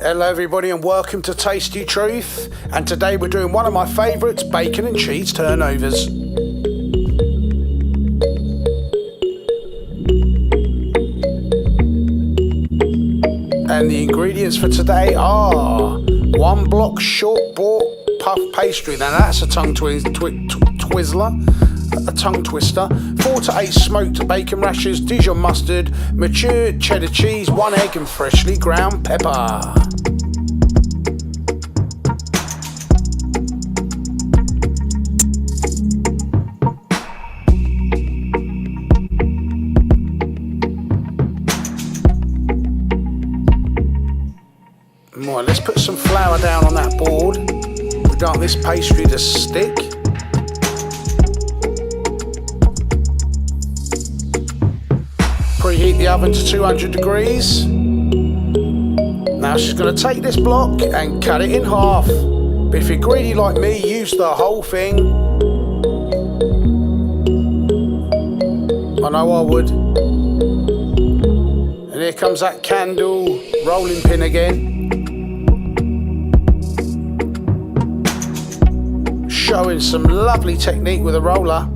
Hello everybody and welcome to Tasty Truth, and today we're doing one of my favourites, bacon and cheese turnovers. And the ingredients for today are 1 block short bought puff pastry, now that's a tongue twister, 4 to 8 smoked bacon rashers, Dijon mustard, matured cheddar cheese, 1 egg and freshly ground pepper. Right, let's put some flour down on that board. We don't want this pastry to stick. Preheat the oven to 200 degrees. Now she's going to take this block and cut it in half. But if you're greedy like me, use the whole thing. I know I would. And here comes that candle rolling pin again. Showing some lovely technique with a roller.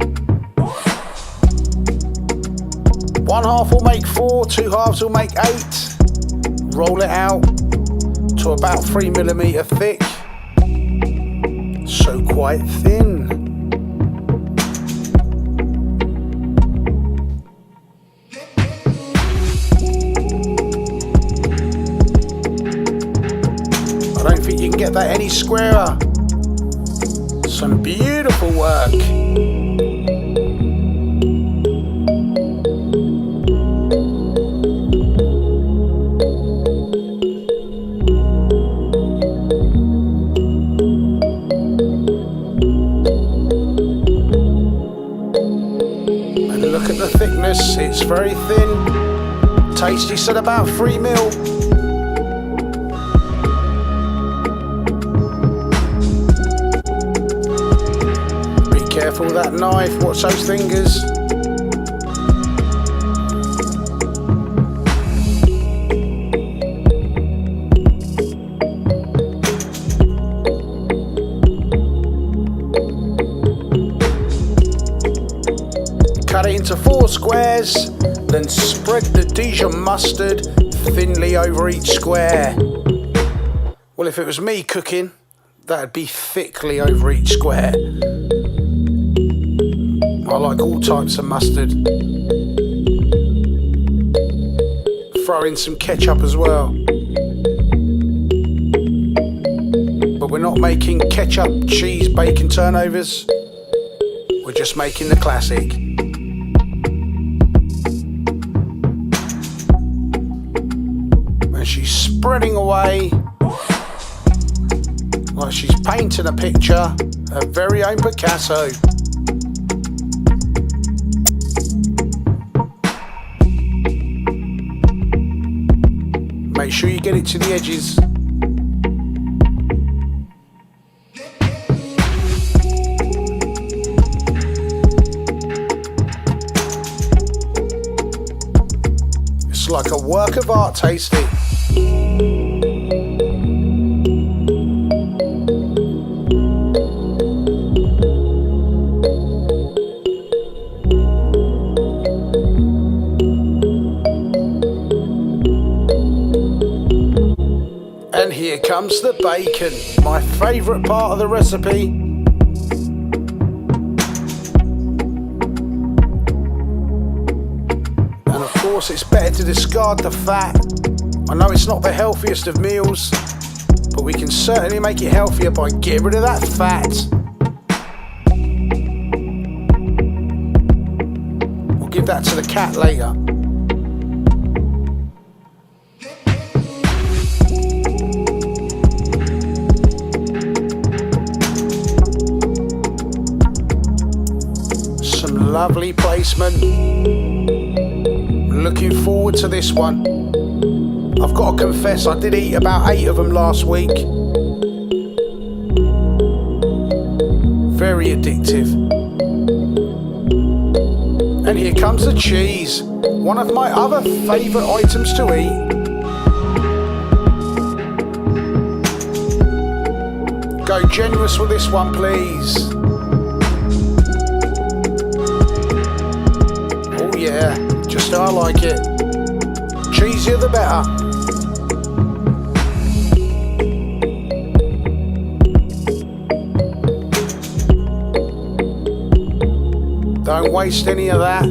1 half will make 4, 2 halves will make 8. Roll it out to about 3mm thick, so quite thin. I don't think you can get that any squarer. Some beautiful work. And look at the thickness, it's very thin. Tasty said about 3mm. Careful with that knife, watch those fingers. Cut it into 4 squares, then spread the Dijon mustard thinly over each square. Well, if it was me cooking, that'd be thickly over each square. I like all types of mustard. Throw in some ketchup as well. But we're not making ketchup, cheese, bacon turnovers. We're just making the classic. And she's spreading away like she's painting a picture, her very own Picasso. Make sure you get it to the edges. It's like a work of art, Tasty. And here comes the bacon, my favourite part of the recipe. And of course it's better to discard the fat. I know it's not the healthiest of meals, but we can certainly make it healthier by getting rid of that fat. We'll give that to the cat later. Lovely placement. Looking forward to this one. I've got to confess, I did eat about 8 of them last week. Very addictive. And here comes the cheese, one of my other favourite items to eat. Go generous with this one, please. Oh yeah, just how I like it. Cheesier the better. Don't waste any of that.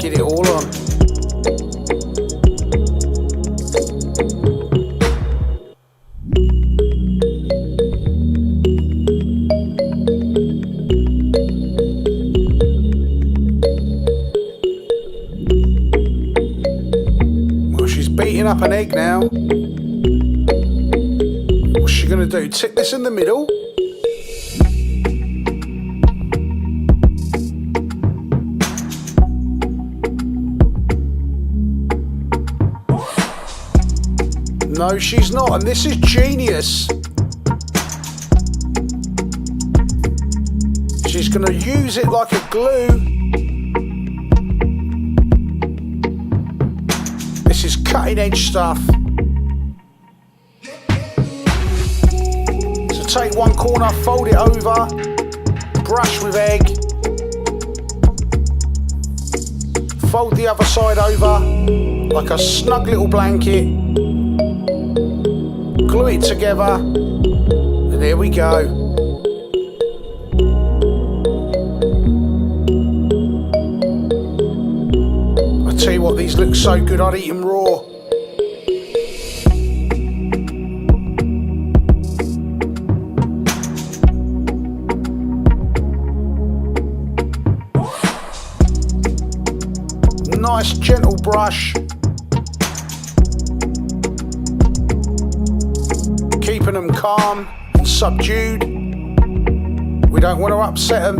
Get it all on. Well, she's beating up an egg now. What's she gonna do? Tip this in the middle? No, she's not, and this is genius. She's going to use it like a glue. This is cutting edge stuff. So take one corner, fold it over, brush with egg, fold the other side over like a snug little blanket. Glue it together, and there we go. I tell you what, these look so good, I'd eat them raw. Nice gentle brush. Keeping them calm and subdued. We don't want to upset them.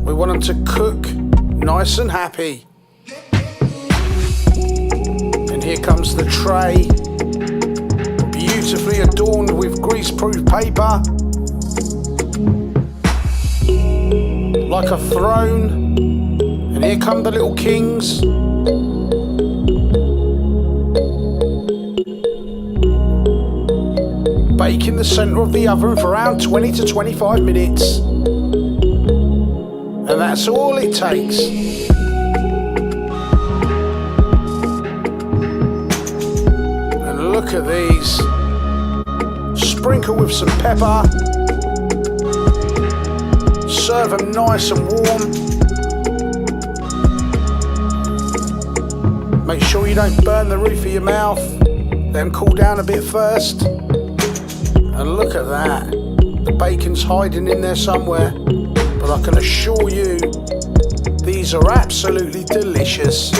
We want them to cook nice and happy. And here comes the tray, beautifully adorned with grease-proof paper, like a throne. And here come the little kings. Bake in the centre of the oven for around 20 to 25 minutes. And that's all it takes. And look at these. Sprinkle with some pepper. Serve them nice and warm. Make sure you don't burn the roof of your mouth. Let them cool down a bit first. And look at that. The bacon's hiding in there somewhere. But I can assure you, these are absolutely delicious.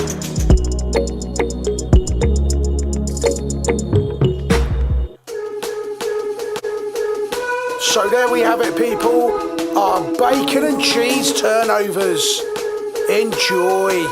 So there we have it, people. Our bacon and cheese turnovers. Enjoy.